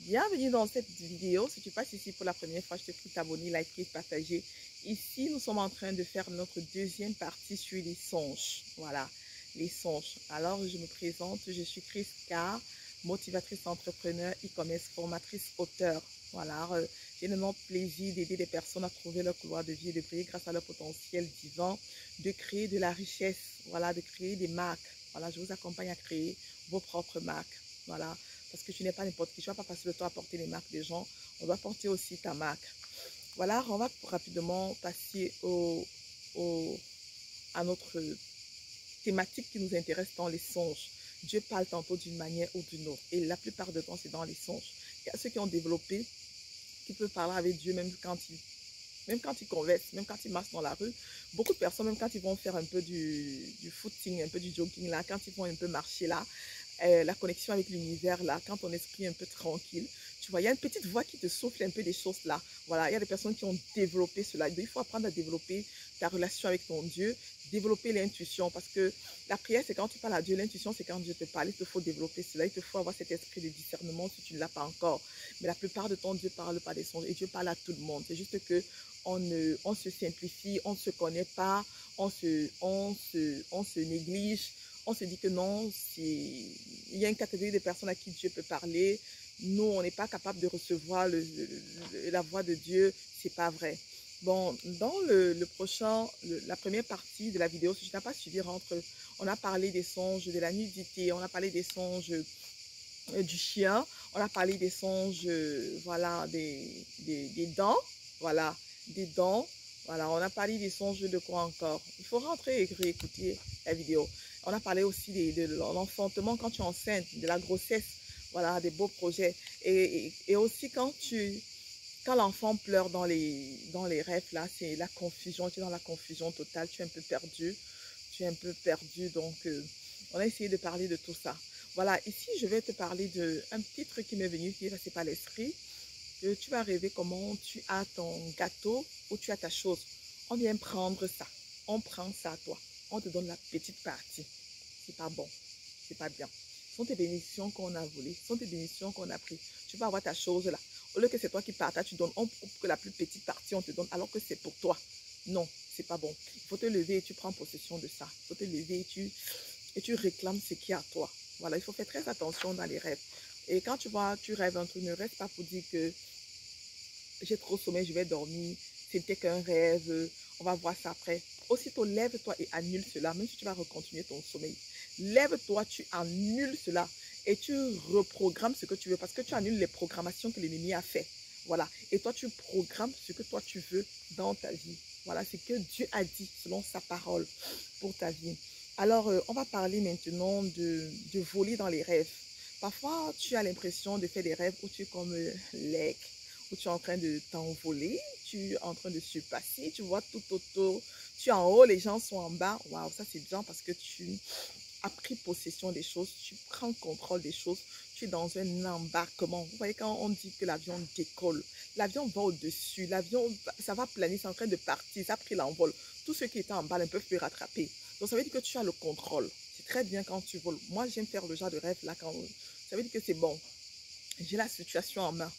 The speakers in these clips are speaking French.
Bienvenue dans cette vidéo. Si tu passes ici pour la première fois, je te prie de t'abonner, liker, partager. Ici, nous sommes en train de faire notre deuxième partie sur les songes. Voilà, les songes. Alors, je me présente, je suis Chris K, motivatrice entrepreneur, e-commerce, formatrice, auteur. Voilà, j'ai l'énorme plaisir d'aider des personnes à trouver leur couloir de vie et de briller grâce à leur potentiel divin, de créer de la richesse, voilà, de créer des marques. Voilà, je vous accompagne à créer vos propres marques. Voilà. Parce que tu n'es pas n'importe qui. Tu ne vas pas passer le temps à porter les marques des gens. On doit porter aussi ta marque. Voilà, on va rapidement passer à notre thématique qui nous intéresse dans les songes. Dieu parle tantôt d'une manière ou d'une autre. Et la plupart du temps, c'est dans les songes. Il y a ceux qui ont développé, qui peuvent parler avec Dieu même quand ils conversent, même quand ils marchent dans la rue. Beaucoup de personnes, même quand ils vont faire un peu du footing, un peu du jogging là, quand ils vont un peu marcher là, la connexion avec l'univers là, quand ton esprit est un peu tranquille, tu vois, il y a une petite voix qui te souffle un peu des choses là. Voilà, il y a des personnes qui ont développé cela. Il faut apprendre à développer ta relation avec ton Dieu, développer l'intuition, parce que la prière, c'est quand tu parles à Dieu, l'intuition, c'est quand Dieu te parle. Il te faut développer cela, il te faut avoir cet esprit de discernement si tu ne l'as pas encore. Mais la plupart du temps, Dieu parle pas des songes et Dieu parle à tout le monde. C'est juste que on se simplifie, on ne se connaît pas, on se néglige. On se dit que non, il y a une catégorie de personnes à qui Dieu peut parler. Nous, on n'est pas capable de recevoir la voix de Dieu. C'est pas vrai. Bon, dans la première partie de la vidéo, si tu n'as pas suivi, on a parlé des songes de la nudité, on a parlé des songes du chien, on a parlé des songes, voilà, des dents, voilà, des dents. Voilà, on a parlé des songes de quoi encore. Il faut rentrer et réécouter la vidéo. On a parlé aussi de l'enfantement quand tu es enceinte, de la grossesse, voilà, des beaux projets. Et aussi quand l'enfant pleure dans les rêves, là, c'est la confusion, tu es dans la confusion totale, tu es un peu perdu. Tu es un peu perdu, donc on a essayé de parler de tout ça. Voilà, ici, je vais te parler d'un petit truc qui m'est venu, qui est passé par l'esprit. Tu vas rêver comment tu as ton gâteau ou tu as ta chose. On vient prendre ça. On prend ça à toi. On te donne la petite partie. C'est pas bon. C'est pas bien. Ce sont tes bénédictions qu'on a volées. Ce sont tes bénédictions qu'on a prises. Tu vas avoir ta chose là. Au lieu que c'est toi qui partages, tu donnes. On coupe que la plus petite partie, on te donne alors que c'est pour toi. Non, c'est pas bon. Il faut te lever et tu prends possession de ça. Il faut te lever et tu réclames ce qui est à toi. Voilà, il faut faire très attention dans les rêves. Et quand tu rêves un truc, ne reste pas pour dire que j'ai trop sommeil, je vais dormir, c'était qu'un rêve, on va voir ça après. Aussitôt, lève-toi et annule cela, même si tu vas recontinuer ton sommeil. Lève-toi, tu annules cela et tu reprogrammes ce que tu veux parce que tu annules les programmations que l'ennemi a fait. Voilà. Et toi, tu programmes ce que toi tu veux dans ta vie. Voilà, c'est que Dieu a dit selon sa parole pour ta vie. Alors, on va parler maintenant de voler dans les rêves. Parfois, tu as l'impression de faire des rêves où tu es comme l'aigle, où tu es en train de t'envoler, tu es en train de surpasser, tu vois tout autour, tu es en haut, les gens sont en bas. Waouh, ça c'est bien parce que tu as pris possession des choses, tu prends contrôle des choses, tu es dans un embarquement. Vous voyez, quand on dit que l'avion décolle, l'avion va au-dessus, l'avion, ça va planer, c'est en train de partir, ça a pris l'envol. Tous ceux qui étaient en bas ne peuvent plus rattraper. Donc ça veut dire que tu as le contrôle. C'est très bien quand tu voles. Moi, j'aime faire le genre de rêve là quand ça veut dire que c'est bon. J'ai la situation en main.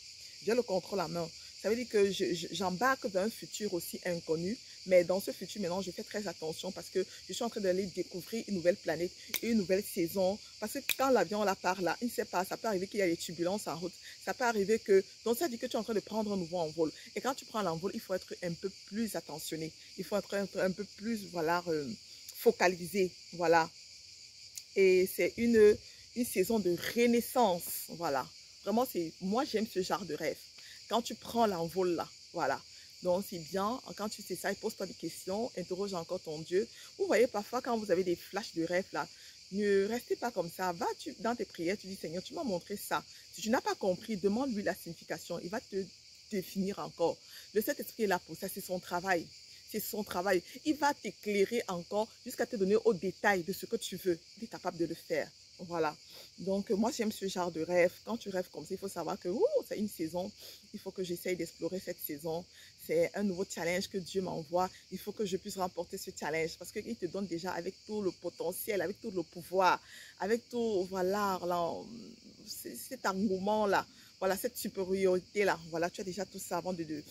J'ai le contrôle en main. Ça veut dire que j'embarque dans un futur aussi inconnu. Mais dans ce futur, maintenant, je fais très attention parce que je suis en train d'aller découvrir une nouvelle planète, une nouvelle saison. Parce que quand l'avion là part là, il ne sait pas, ça peut arriver qu'il y a des turbulences en route. Ça peut arriver que... Donc, ça dit que tu es en train de prendre un nouveau envol. Et quand tu prends l'envol, il faut être un peu plus attentionné. Il faut être un peu plus, voilà, focalisé. Voilà. Et c'est une saison de renaissance. Voilà. Vraiment, moi, j'aime ce genre de rêve. Quand tu prends l'envol là, voilà. Donc, c'est bien. Quand tu sais ça, pose-toi des questions, interroge encore ton Dieu. Vous voyez, parfois, quand vous avez des flashs de rêve là, ne restez pas comme ça. Va dans tes prières, tu dis, Seigneur, tu m'as montré ça. Si tu n'as pas compris, demande-lui la signification. Il va te définir encore. Le Saint-Esprit est là pour ça, c'est son travail. C'est son travail. Il va t'éclairer encore jusqu'à te donner au détail de ce que tu veux. Il est capable de le faire. Voilà. Donc, moi, j'aime ce genre de rêve. Quand tu rêves comme ça, il faut savoir que c'est une saison. Il faut que j'essaye d'explorer cette saison. C'est un nouveau challenge que Dieu m'envoie. Il faut que je puisse remporter ce challenge parce qu'il te donne déjà avec tout le potentiel, avec tout le pouvoir, avec tout, voilà, là, cet engouement-là. voilà, cette supériorité-là. Voilà, tu as déjà tout ça avant de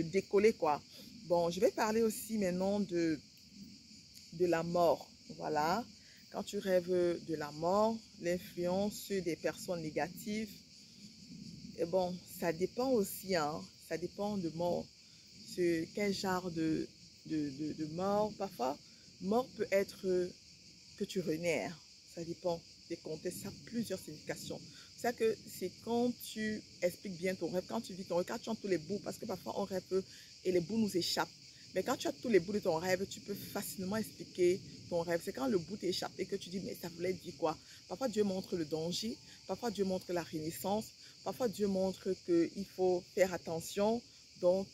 décoller, quoi. Bon, je vais parler aussi maintenant de la mort. Voilà, quand tu rêves de la mort, l'influence des personnes négatives, et bon, ça dépend aussi, hein, ça dépend de mort. Quel genre de mort, parfois, mort peut être que tu renais. Ça dépend des contextes, ça a plusieurs significations. C'est ça que c'est quand tu expliques bien ton rêve, quand tu vis ton rêve, quand tu as tous les bouts, parce que parfois on rêve et les bouts nous échappent. Mais quand tu as tous les bouts de ton rêve, tu peux facilement expliquer ton rêve. C'est quand le bout t'échappe et que tu dis, mais ça voulait dire quoi? Parfois Dieu montre le danger, parfois Dieu montre la renaissance, parfois Dieu montre qu'il faut faire attention. Donc,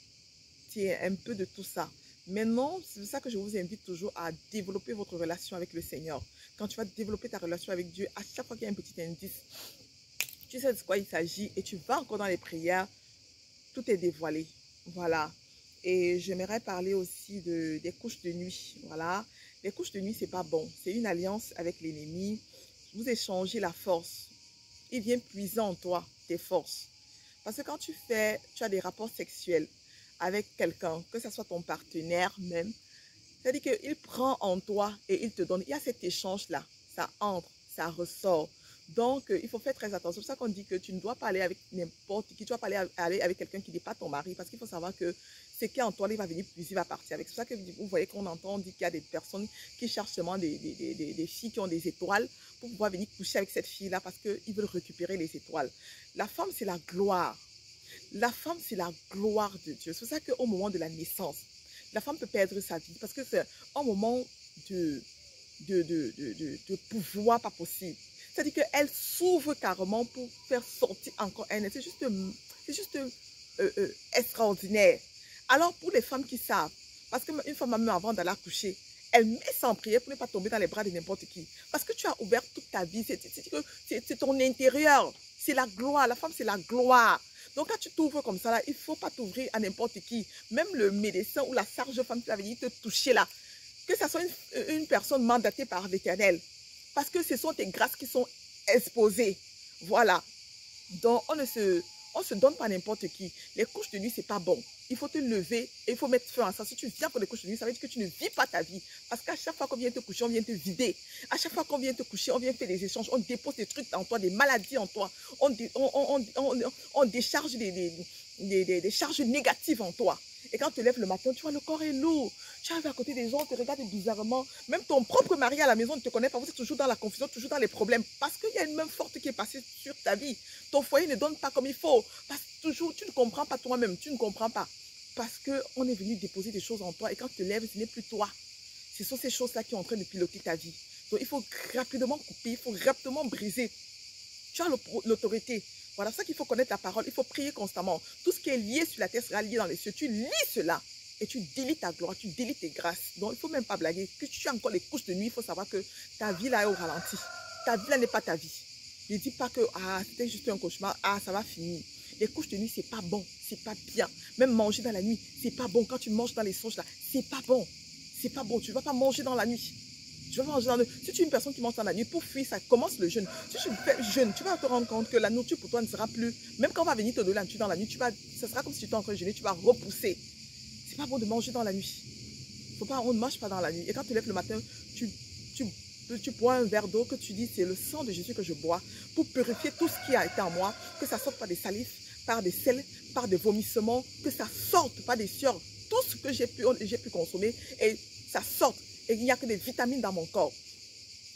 c'est un peu de tout ça. Maintenant, c'est pour ça que je vous invite toujours à développer votre relation avec le Seigneur. Quand tu vas développer ta relation avec Dieu, à chaque fois qu'il y a un petit indice, tu sais de quoi il s'agit et tu vas encore dans les prières, tout est dévoilé. Voilà. Et j'aimerais parler aussi des couches de nuit. Voilà. Les couches de nuit, c'est pas bon. C'est une alliance avec l'ennemi. Vous échangez la force. Il vient puiser en toi tes forces. Parce que quand tu as des rapports sexuels avec quelqu'un, que ce soit ton partenaire même, c'est-à-dire qu'il prend en toi et il te donne. Il y a cet échange-là. Ça entre, ça ressort. Donc, il faut faire très attention. C'est pour ça qu'on dit que tu ne dois pas aller avec n'importe qui. Tu dois pas aller avec quelqu'un qui n'est pas ton mari. Parce qu'il faut savoir que ce qui est en toi, il va venir puiser, il va partir avec. C'est pour ça que vous voyez qu'on entend, on dit qu'il y a des personnes qui cherchent seulement des filles qui ont des étoiles pour pouvoir venir coucher avec cette fille-là parce qu'ils veulent récupérer les étoiles. La femme, c'est la gloire. La femme, c'est la gloire de Dieu. C'est pour ça qu'au moment de la naissance, la femme peut perdre sa vie parce que c'est un moment de pouvoir pas possible. C'est-à-dire qu'elle s'ouvre carrément pour faire sortir encore un être. C'est juste extraordinaire. Alors pour les femmes qui savent, parce qu'une femme même avant d'aller coucher, elle met ça en prière pour ne pas tomber dans les bras de n'importe qui. Parce que tu as ouvert toute ta vie, c'est ton intérieur, c'est la gloire. La femme, c'est la gloire. Donc quand tu t'ouvres comme ça, là, il ne faut pas t'ouvrir à n'importe qui. Même le médecin ou la sage femme qui va venir te toucher là, que ce soit une personne mandatée par l'Éternel. Parce que ce sont tes grâces qui sont exposées. Voilà. Donc, on ne se donne pas n'importe qui. Les couches de nuit, ce n'est pas bon. Il faut te lever et il faut mettre fin à ça. Si tu viens pour les couches de nuit, ça veut dire que tu ne vis pas ta vie. Parce qu'à chaque fois qu'on vient te coucher, on vient te vider. À chaque fois qu'on vient te coucher, on vient faire des échanges. On dépose des trucs en toi, des maladies en toi. On décharge des charges négatives en toi. Et quand tu te lèves le matin, tu vois, le corps est lourd. Tu arrives à côté des gens, on te regarde bizarrement. Même ton propre mari à la maison ne te connaît pas. Vous êtes toujours dans la confusion, toujours dans les problèmes. Parce qu'il y a une main forte qui est passée sur ta vie. Ton foyer ne donne pas comme il faut. Parce que toujours, tu ne comprends pas toi-même. Tu ne comprends pas. Parce qu'on est venu déposer des choses en toi. Et quand tu te lèves, ce n'est plus toi. Ce sont ces choses-là qui sont en train de piloter ta vie. Donc, il faut rapidement couper. Il faut rapidement briser. Tu as l'autorité. Voilà, c'est ça qu'il faut connaître la parole. Il faut prier constamment. Tout ce qui est lié sur la terre sera lié dans les cieux. Tu lis cela et tu délies ta gloire, tu délies tes grâces. Donc, il ne faut même pas blaguer. Que tu as encore les couches de nuit, il faut savoir que ta vie là est au ralenti. Ta vie là n'est pas ta vie. Ne dis pas que c'était juste un cauchemar, ça va finir. Les couches de nuit, c'est pas bon, c'est pas bien. Même manger dans la nuit, c'est pas bon. Quand tu manges dans les songes là, c'est pas bon. C'est pas bon. Tu ne vas pas manger dans la nuit. Tu vas manger dans le... Si tu es une personne qui mange dans la nuit, pour fuir, ça commence le jeûne. Si tu fais jeûne, tu vas te rendre compte que la nourriture pour toi ne sera plus... Même quand on va venir te donner la nourriture dans la nuit, ça sera comme si tu étais en train de jeûner, tu vas repousser. C'est pas bon de manger dans la nuit. On ne mange pas dans la nuit. Et quand tu lèves le matin, tu bois un verre d'eau que tu dis, c'est le sang de Jésus que je bois pour purifier tout ce qui a été en moi, que ça sorte par des salifs, par des sels, par des vomissements, que ça sorte par des sueurs, tout ce que j'ai pu consommer et ça sorte. Et il n'y a que des vitamines dans mon corps.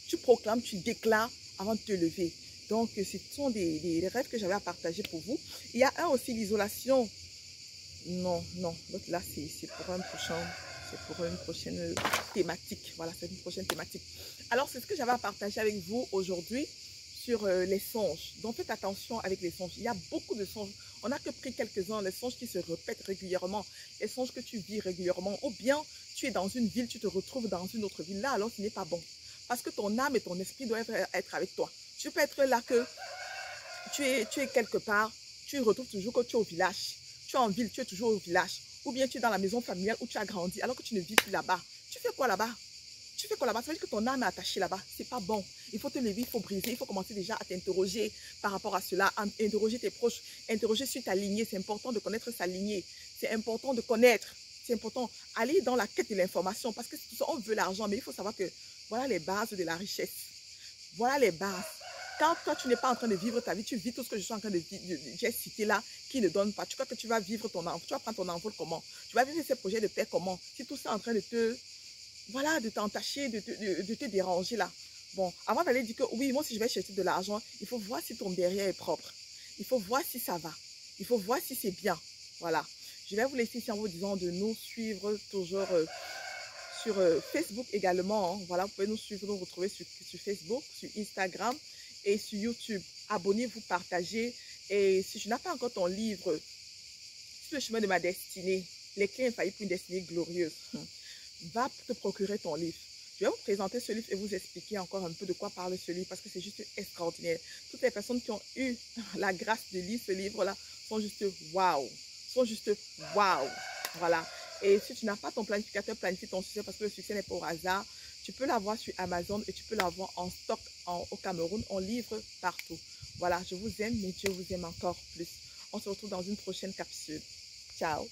Tu proclames, tu déclares avant de te lever. Donc, ce sont des rêves que j'avais à partager pour vous. Il y a aussi, l'isolation. Non. Donc là, c'est pour une prochaine thématique. Voilà, c'est une prochaine thématique. Alors, c'est ce que j'avais à partager avec vous aujourd'hui sur les songes. Donc, faites attention avec les songes. Il y a beaucoup de songes. On n'a que pris quelques-uns, les songes qui se répètent régulièrement, les songes que tu vis régulièrement. Ou bien, tu es dans une ville, tu te retrouves dans une autre ville. Là, alors, ce n'est pas bon. Parce que ton âme et ton esprit doivent être avec toi. Tu peux être là que tu es quelque part, tu retrouves toujours que tu es au village. Tu es en ville, tu es toujours au village. Ou bien tu es dans la maison familiale où tu as grandi alors que tu ne vis plus là-bas. Tu fais quoi là-bas? Tu fais quoi là-bas? Ça veut dire que ton âme est attachée là-bas. Ce n'est pas bon. Il faut te lever, il faut briser, il faut commencer déjà à t'interroger par rapport à cela, à interroger tes proches, interroger sur ta lignée. C'est important de connaître sa lignée. C'est important de connaître. C'est important. Aller dans la quête de l'information parce que tout ça, on veut l'argent, mais il faut savoir que voilà les bases de la richesse. Voilà les bases. Quand toi, tu n'es pas en train de vivre ta vie, tu vis tout ce que je suis en train de j'ai cité là, qui ne donne pas. Tu crois que tu vas vivre ton envol, tu vas prendre ton envol comment? Tu vas vivre ces projets de paix comment? Si tout ça est en train de te, voilà, de t'entacher, de te déranger là. Bon, avant d'aller dire que oui, moi si je vais chercher de l'argent, il faut voir si ton derrière est propre. Il faut voir si ça va. Il faut voir si c'est bien. Voilà. Je vais vous laisser ici en vous disant de nous suivre toujours sur Facebook également. Hein. Voilà, vous pouvez nous suivre, nous retrouver sur Facebook, sur Instagram et sur YouTube. Abonnez-vous, partagez. Et si tu n'as pas encore ton livre, Sur le chemin de ma destinée, les clés infaillibles pour une destinée glorieuse, va te procurer ton livre. Je vais vous présenter ce livre et vous expliquer encore un peu de quoi parle ce livre parce que c'est juste extraordinaire. Toutes les personnes qui ont eu la grâce de lire ce livre-là sont juste waouh, sont juste waouh. Voilà. Et si tu n'as pas ton planificateur, planifie ton succès parce que le succès n'est pas au hasard. Tu peux l'avoir sur Amazon et tu peux l'avoir en stock au Cameroun. On livre partout. Voilà, je vous aime, mais Dieu vous aime encore plus. On se retrouve dans une prochaine capsule. Ciao.